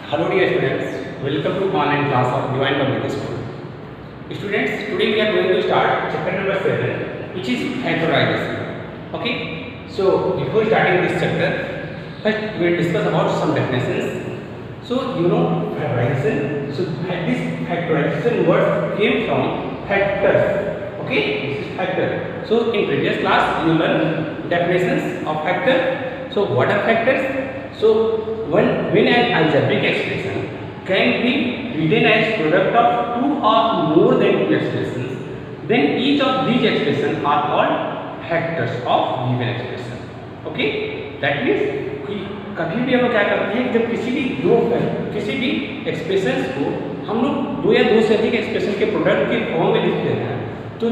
Hello dear students, welcome to online class of Divine Public School. Students, today we are going to start chapter number 7, which is factorization. Okay, so before starting this chapter, first we will discuss about some definitions. So you know factorization. So this factorization word came from factors. Okay, this is factor. So in previous class you learned definitions of factor. So what are factors? So when an algebraic expression can be written as product of two or more than two expressions, then each of these expressions are called factors of given expression. Okay, that means कभी भी हम क्या करते हैं, जब किसी भी expressions को हम लोग दो या दो से अधिक एक्सप्रेशन के प्रोडक्ट के फॉर्म में लिखते हैं, तो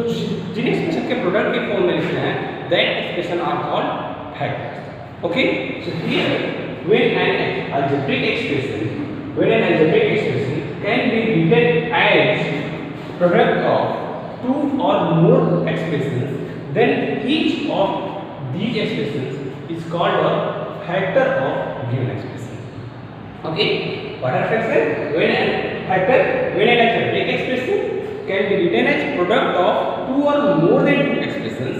जिन एक्सप्रेशन के प्रोडक्ट के फॉर्म में लिखते हैं, that expression are called factors. Okay, so here when an algebraic expression can be written as product of two or more expressions, then each of these expressions is called a factor of given expression. Okay, what are factors? When an algebraic expression can be written as product of two or more than two expressions,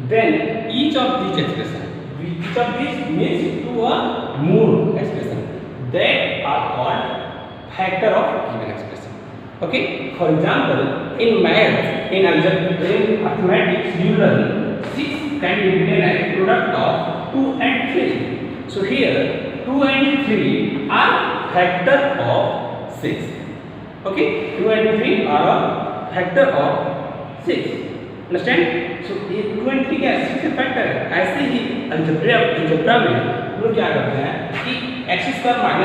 then each of these means two or more expression that are called factor of given expression. Okay, for example, in math, in mathematics, you learn 6 can be written as product of 2 and 3. So here 2 and 3 are factor of 6. Okay, 2 and 3 are a factor of 6. Understand? So 2 and 3 क्या 6 से factor है. ऐसे ही algebra में हम लोग क्या करते हैं कि x²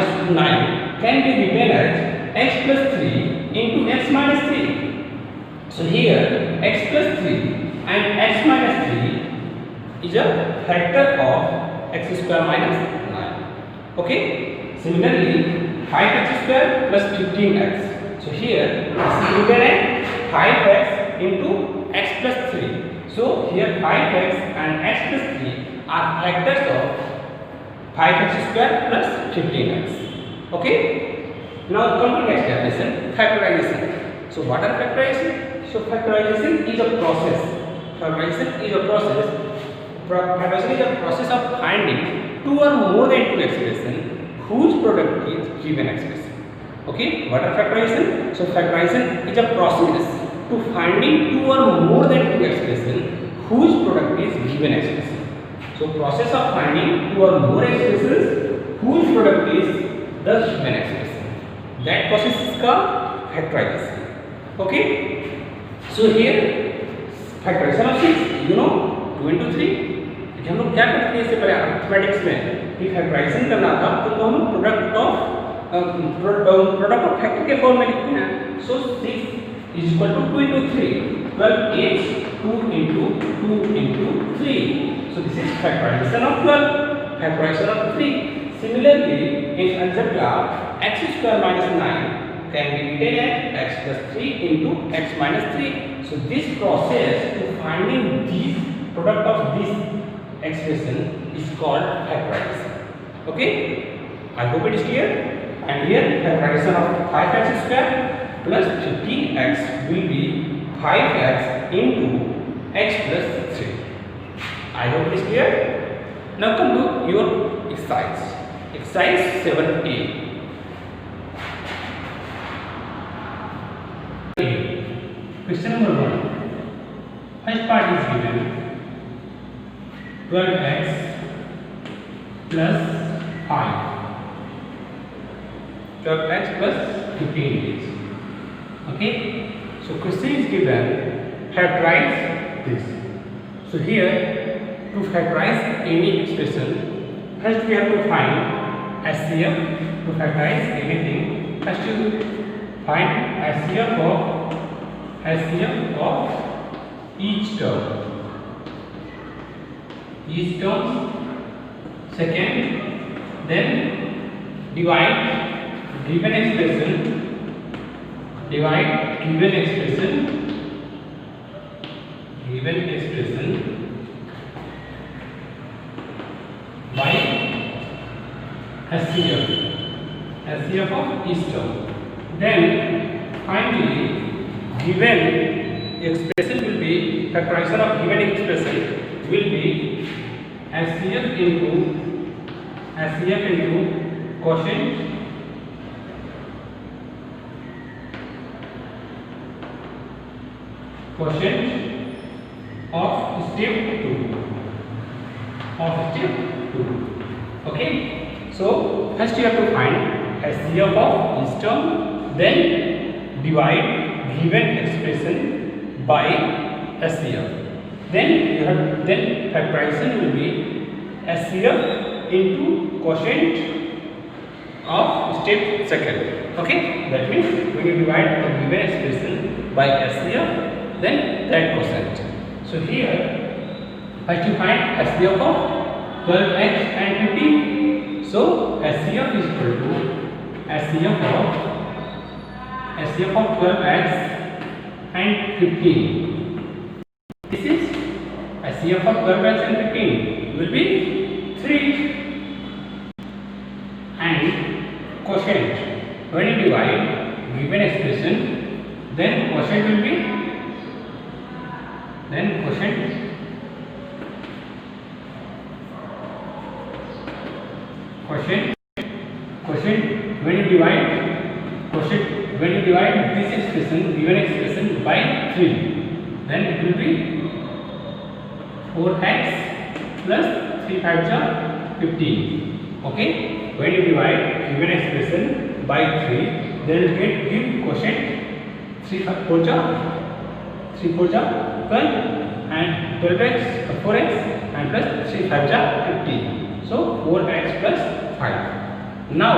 - 9 can be written as x + 3 into x - 3. So here x + 3 and x - 3 is a factor of x² - 9. Okay. Similarly, 5x² + 15x. So here this is written as 5x into x + 3. So here 5x and x + 3 are factors of 5x² + 15x. Okay. Now come to next definition, factorization. So what are factorization? So factorization is a process. Factorization is a process of finding two or more than two expressions whose product is given expression. Okay. What are factorization? So factorization is a process to finding two or more than two expressions whose product is given expression. So process of finding two or more expressions whose product is the given expression, that process is called factorization. Okay. So here factorization of 6, you know 2 into 3. हम लोग क्या करते हैं इससे पहले mathematics में कि factorisation करना था तो हम प्रोडक्ट ऑफ फैक्टर के फॉर्म में लिखते हैं. सो 6 is equal to 2 into 3. 12 is 2 into 2 into 3. So this is factorization of 12. Factorization of 3. Similarly, in algebra, x² - 9 can be written as x + 3 into x - 3. So this process to finding this product of this expression is called factorization. Okay? I hope it is clear. And here factorization of 5x² plus 15x will be 5x into x plus 3. I hope it is clear. Now come to your exercise. Exercise 7a. Question number 1. First part is given 12x plus 5. 12x plus 15 is. Okay, so question is given, factorize this. So here to factorize any expression, first we have to find HCF. To factorize anything, first you find HCF of each term. Second, then divide given expression by HCF. SCF of each term. Then finally, given expression will be, factorization of given expression will be SCF into quotient of step 2. Okay, so first you have to find SCF of each term, then divide given expression by SCF. Then factorization will be SCF into quotient of step 2. Okay, that means when you divide a given expression by SCF, then that quotient. So here first you find SCF of 12x and 15. So SCF is equal to SCF of 12x and 15. This is SCF of 12x and 15 will be 3. And quotient, when you divide given expression, then quotient will be quotient when you divide this expression, given expression, by 3, then it will be 4x plus 3 5 are 15. Okay, when you divide given expression by 3, then you give quotient 3 4 are 12 and 12x 4x and plus 3 5 are 15. So 4x plus 5. Now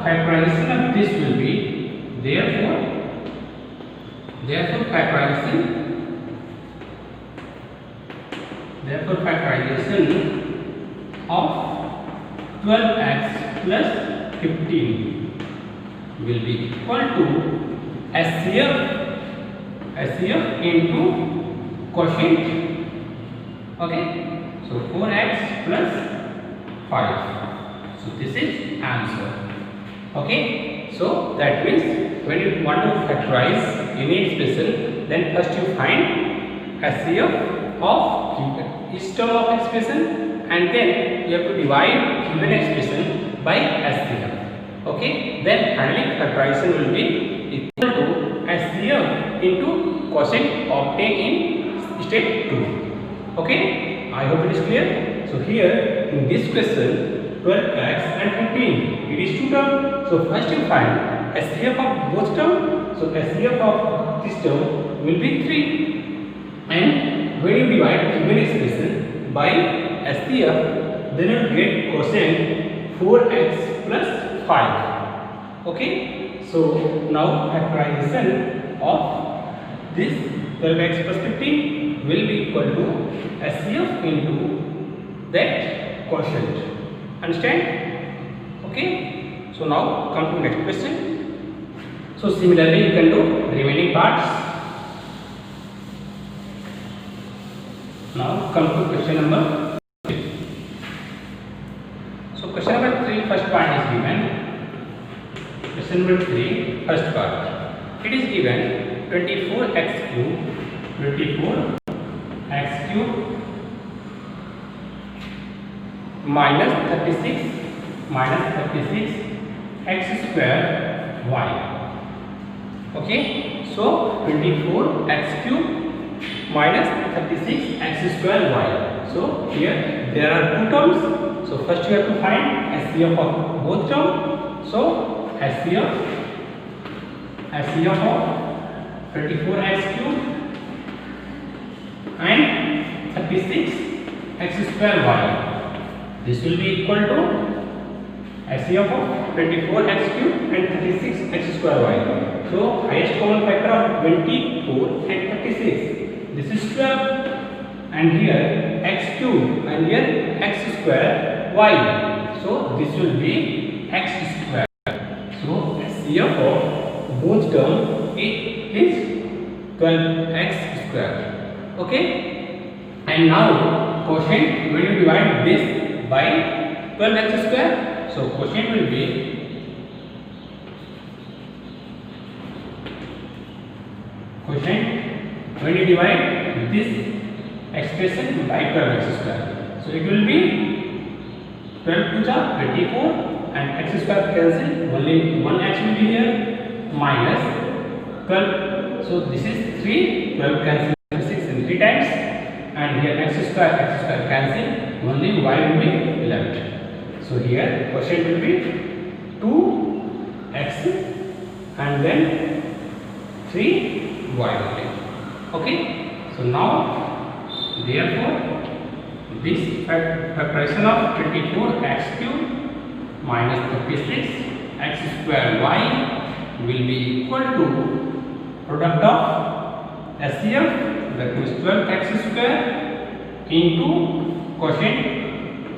factorization of this will be, therefore factorization of 12x plus 15 will be equal to SCF into quotient. Okay, so 4x plus 5. So this is answer. Okay, so that means when you want to factorize any expression, then first you find SCF of each term of expression, and then you have to divide given expression by SCF. Okay, then finally factorization will be equal to SCF into quotient obtained in step 2. Okay, I hope it is clear. So here in this question, 12x and 15, it is 2 terms. So first you find SCF of both terms. So SCF of this term will be 3. And when you divide given expression by SCF, then you get quotient 4x plus 5. Okay, so now factorization of this 12x plus 15 will be equal to SCF into that quotient. Understand? Okay, so now come to next question. So similarly you can do remaining parts. Now come to question number 3. So question number 3, first part is given. Question number 3, first part. It is given 24x cube minus 36 x square y. Okay, so 24x cube minus 36 x square y. So here there are 2 terms. So first you have to find SCF of both terms. So SCF of 24x cube and 36 x square y. This will be equal to SCF of 24x cube and 36x square y. So highest common factor of 24 and 36. This is 12, and here x cube and here x square y. So this will be x square. So SCF of both terms is 12x square. Okay, and now quotient, when you divide this by 12x square, so quotient will be quotient when you divide this expression by 12x square. So it will be 12 to the 24 and x square cancel, only one x will be here minus 12. So this is 3, 12 cancel 6 in 3 times, and here x square cancel, only y will be left. So here quotient will be 2x and then 3y only. Okay. So now therefore this factorization of 24x cube minus 36 x square y will be equal to product of SCF, that means 12x square into quotient,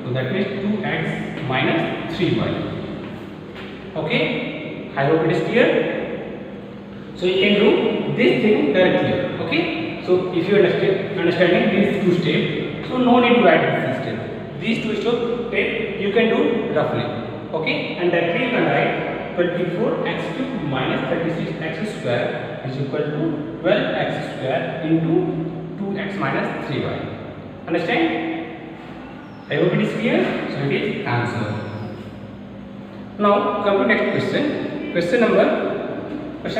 so that means 2x minus 3y. Okay, I hope it is clear. So you can do this thing directly. Okay, so if you understanding these two steps, so no need to add this step. These two steps you can do roughly. Okay, and directly you can write 24x cube minus 36x square is equal to 12x square into 2x minus 3y. Understand? I hope it is clear. So it is answer. Now come to next question. Question number 5.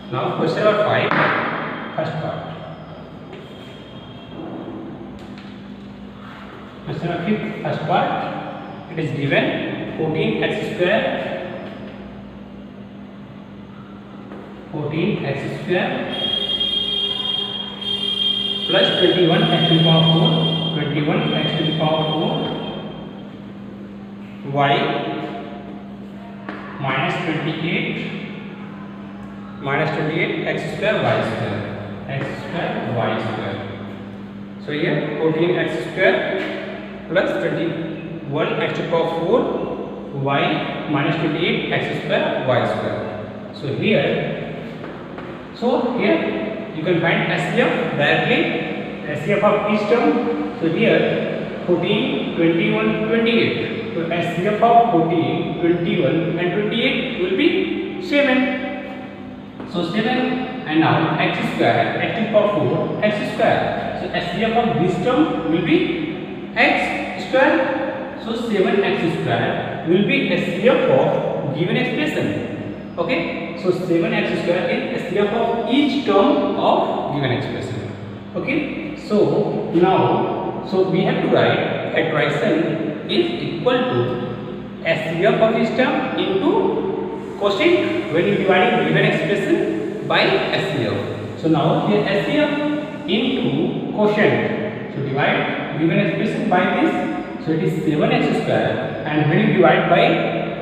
Now question number 5, first part. Question number 5, first part. It is given 14x square plus 21x to the power 4, 21x to the power 4 y minus 28 x square y square. So here 14x square plus 21x to the power 4 y minus 28x square y square. So here you can find SCF directly, SCF of each term. So here 14, 21, 28. So SCF of 14, 21 and 28 will be 7. So 7, and now x square, x to the power 4, x square. So SCF of this term will be x square. So 7x square will be SCF of given expression. Okay. So 7x square is SCF of each term of given expression. Okay. So now, so we have to write factorization is equal to SCF of each term into quotient when you dividing given expression by SCF. So now here SCF into quotient. So divide given expression by this. So it is 7x square, and when you divide by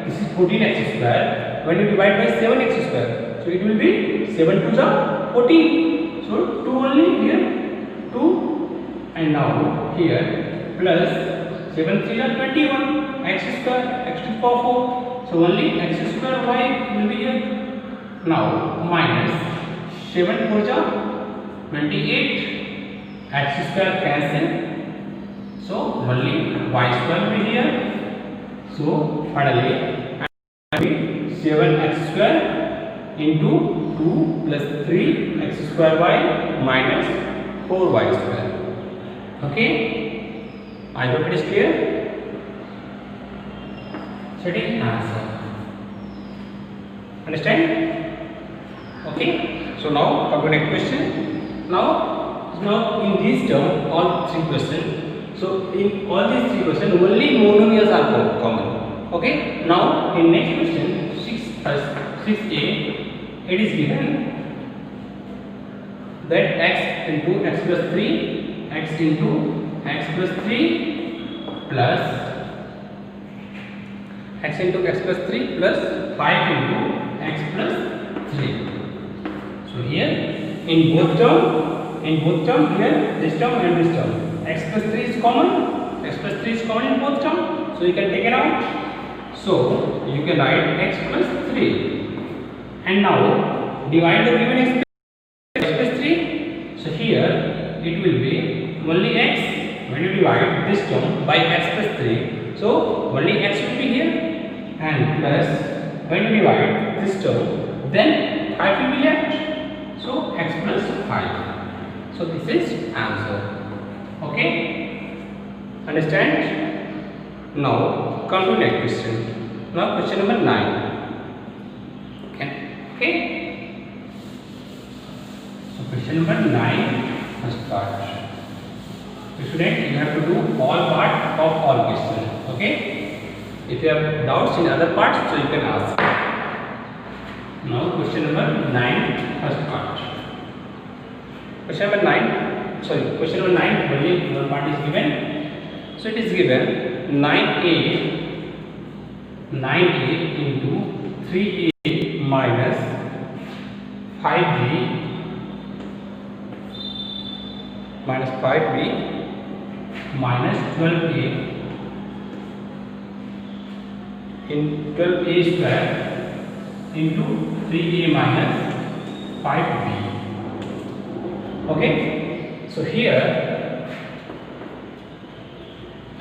this is 14x square. When you divide by 7x square, so it will be 7 to the 14. So 2 only here 2, and now here plus 7 3 are 21 x square x to the power 4. So only x square y will be here. Now minus 7 4 ja 28 x square cancel. So only y square will be here. So finally 7x square into 2 plus 3x square y minus 4y square. Okay, I hope it is clear. So it is answer. Understand? Okay. So now come to next question. Now in this term, all three questions. So in all these three questions, only monomials are common. Okay. Now in next question, 6a, it is given that x into x plus 3, x into x plus 3 plus x into x plus 3 plus 5 into x plus 3. So here in both term here this term and this term, x plus 3 is common, in both terms, so you can take it out. So you can write x plus 3, and now divide the given expression plus 3. So here it will be only x. When you divide this term by x plus 3, so only x will be here, and plus when you divide this term, then 5 will be left. So x plus 5. So this is answer. Okay? Understand? Now come to next question. Now question number 9. Okay? So question number 9 first part. Student, you have to do all part of all questions. Okay? If you have doubts in other parts, so you can ask. Now question number 9 first part. Question number 9. Sorry, question number 9 only one part is given. So it is given 9a into 3a minus 5b minus 12a in 12a square into 3a minus 5b. Okay, so here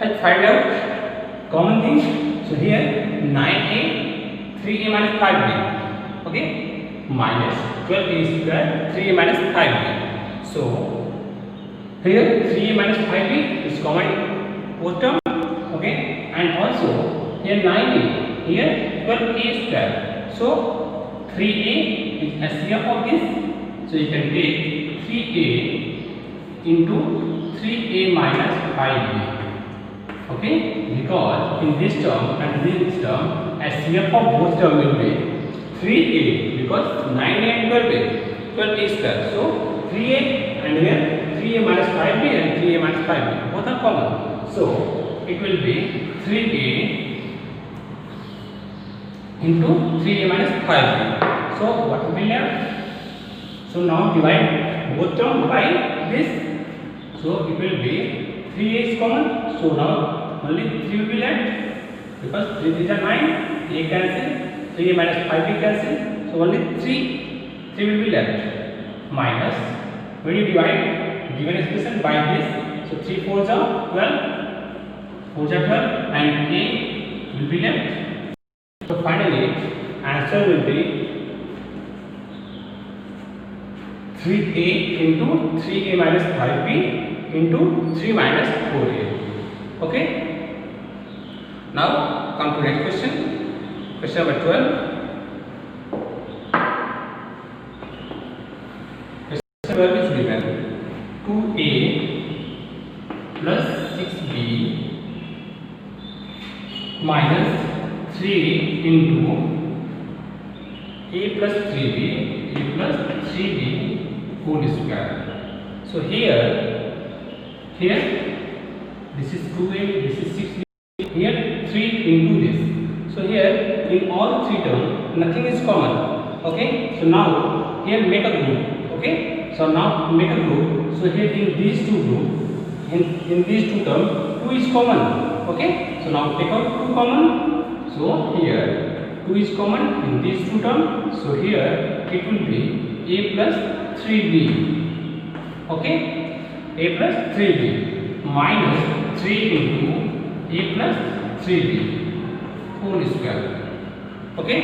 let's find out common things. So here 9a 3a minus 5b, okay, minus 12a square 3a minus 5b. So here 3a minus 5b is common both term, okay, and also here 9a, here 12a square. So 3a is SCF of this, so you can take 3a into 3a minus 5b, okay, because in this term and this term SCF of both term will be 3a, because 9a and 12a square. So 3a and here 3a minus 5b and 3a minus 5b both are common. So it will be 3a into 3a minus 5b. So what will be left? So now divide both terms by this. So it will be 3a is common. So now only 3 will be left, because 3 these are 9, a cancel, 3a minus 5b cancel. So only 3 will be left, minus when you divide given expression by this, so 3 4s are 12, 4s are 12, and a will be left. So finally answer will be 3a into 3a minus 5b into 3 minus 4a. Okay? Now come to next question. Question number 12. Question 12 is given 2a plus 6b minus 3 into a plus 3b whole square. So here this is 2a, this is 6b, here 3 into this. So here in all three terms nothing is common. Okay, so now here make a group. Okay, so now make a group. So here in these two groups, in these two terms 2 is common. Okay, so now take out 2 common. So here 2 is common in these two terms. So here it will be a plus 3b. Okay, a plus 3b minus 3 into a plus 3b whole square. Okay,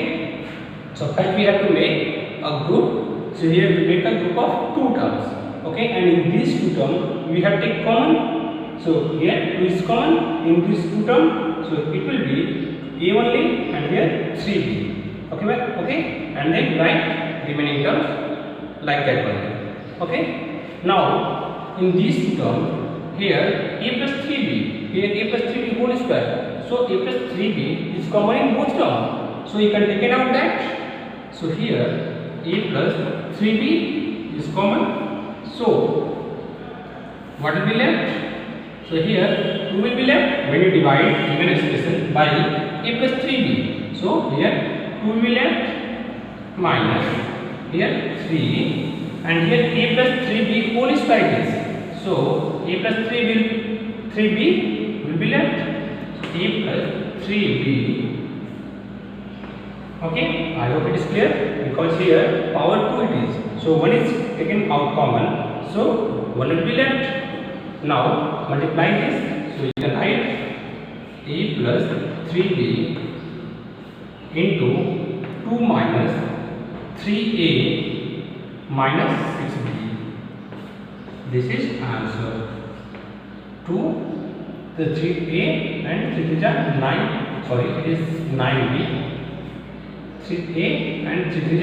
so first we have to make a group. So here we make a group of 2 terms. Okay, and in these 2 terms we have take common. So here 2 is common in these 2 terms. So it will be a only, and here 3b. Okay, and then write remaining terms like that one. Okay, now in these 2 terms, here a plus 3b, here a plus 3b whole square. So a plus 3b is common in both terms. So you can take it out that. So here a plus 3b is common. So what will be left? So here 2 will be left when you divide given expression by a plus 3b. So here 2 will be left, minus here 3, and here a plus 3b whole square is. So a plus 3b will be left. So a plus 3b Okay, I hope it is clear, because here power 2 it is. So 1 is taken out common. So 1 will be left. Now multiply this. So you can write a plus 3b into 2 minus 3a minus 6b. This is answer. 2, the 3a and 3 is 9. Sorry, it is 9b. 3a and 3 is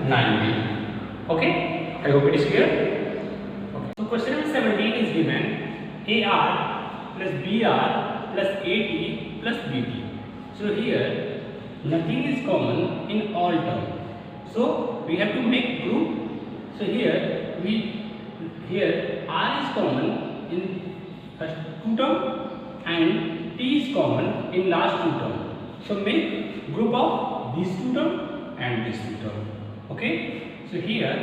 9b. Okay, I hope it is clear. Okay. So question number 17 is given AR plus BR plus AT plus BT. So here nothing is common in all terms. So we have to make group. So here R is common in first 2 term and T is common in last 2 term. So make group of these 2 term and this 2 term. Okay. So here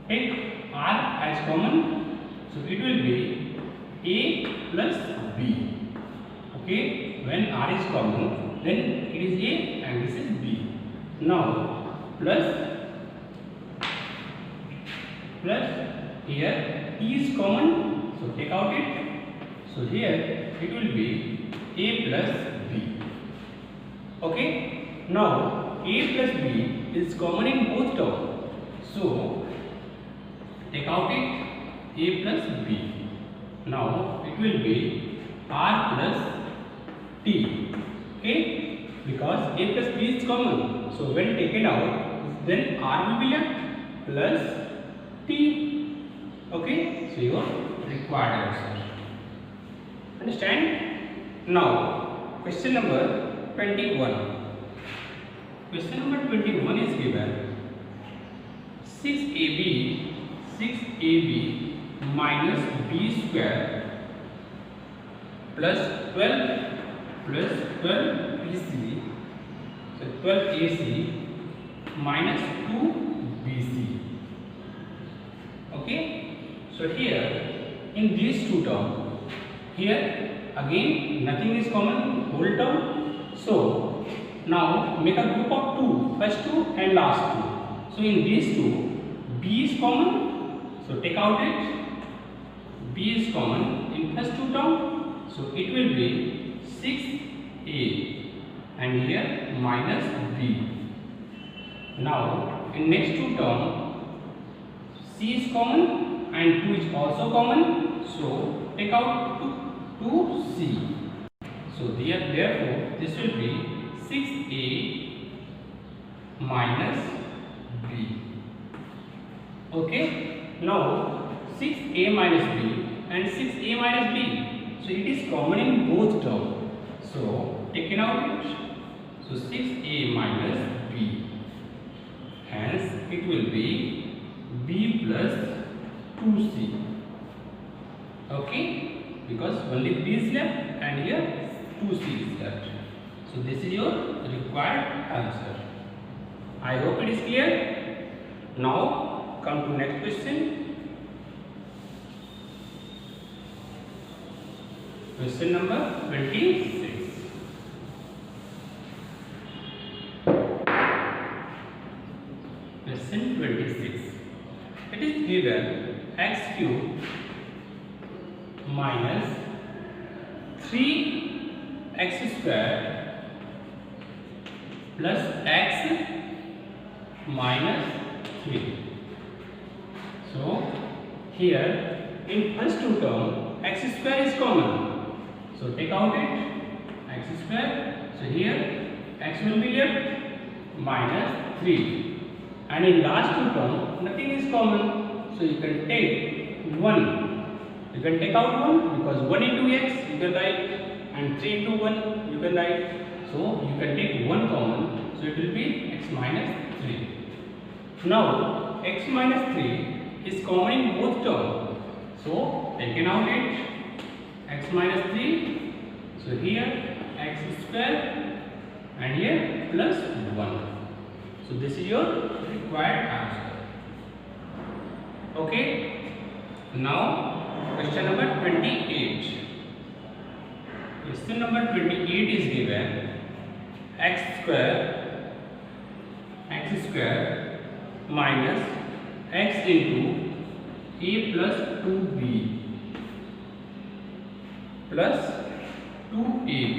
take R as common. So it will be A plus B. Okay. When R is common, then it is A and this is B. Now plus here T is common. So take out it. So here it will be A plus B. Okay. Now A plus B is common in both terms. So take out it, A plus B. Now it will be R plus T. Okay. Because A plus B is common. So when taken out, then R will be left plus T. Okay. So your required answer. Understand? Now question number 21. Question number 21 is given 6AB minus B square plus 12 BC, so 12 AC minus 2 BC. Okay. So here in these 2 terms, here again nothing is common, whole term. So now make a group of 2, first 2 and last 2. So in these 2, B is common. So take out it. B is common in first 2 term. So it will be 6A and here minus B. Now in next 2 term, C is common and 2 is also common. So take out 2C. So therefore this will be 6A minus B. Okay. Now 6A minus B and 6A minus B. So it is common in both terms. So taken out it. So 6A minus B. Hence it will be B plus 2C. Okay. Because only B is left and here 2C is left. So this is your required answer. I hope it is clear. Now come to next question. Question number 26. Question 26. It is given x cube minus 3x square plus x minus 3. So here in first 2 term x square is common. So take out it, x square. So here x will be left minus 3. And in last 2 term nothing is common. So you can take 1. You can take out 1 because 1 into x you can write and 3 into 1 you can write. So you can take 1 common. So it will be x minus 3. Now x minus 3 is common in both terms. So taken out it, x minus 3. So here x square and here plus 1. So this is your required answer. Okay. Now question number 28. Question number 28 is given x square x square minus x into a plus 2b plus 2ab.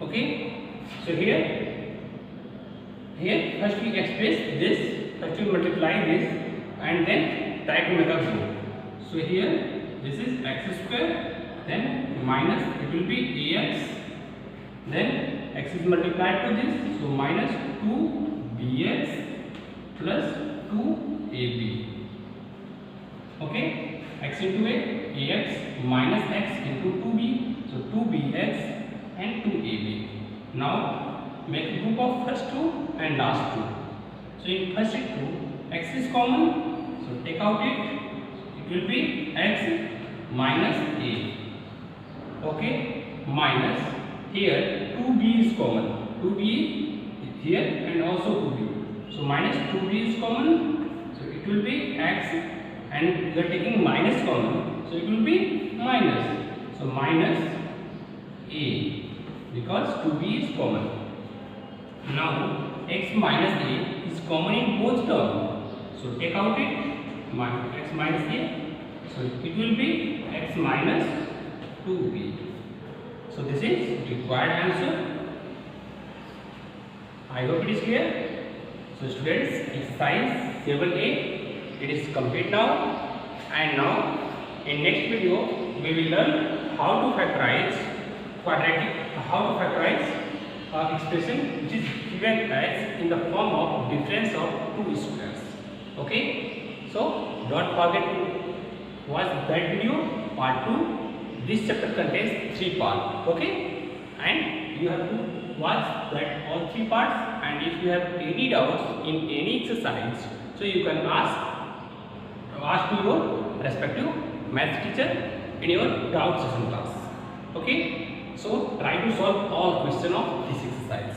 Okay, so here first we express this, first we multiply this and then try to make a group. So here this is x square, then minus it will be ax, then x is multiplied to this, so minus 2bx plus 2ab. Okay, x into a, ax minus x into 2b, so 2bx and 2ab. Now make a group of first two and last two. So in first two, x is common, so take out it will be x minus a. Okay, minus here 2b is common, 2b is here and also 2b. So minus 2b is common, so it will be x, and we are taking minus common, so it will be minus. So minus a, because 2b is common. Now x minus a is common in both terms, so take out it, x minus a, so it will be x minus 2b. So this is required answer. I hope it is clear. So students, exercise 7a, it is complete now, and now in next video we will learn how to factorize expression which is given as in the form of difference of two squares. Okay, so don't forget to watch that video, part 2. This chapter contains 3 parts. Okay, and you have to watch that all 3 parts, and if you have any doubts in any exercise, so you can ask to your respective math teacher in your doubt session class. Okay, so try to solve all questions of this exercise.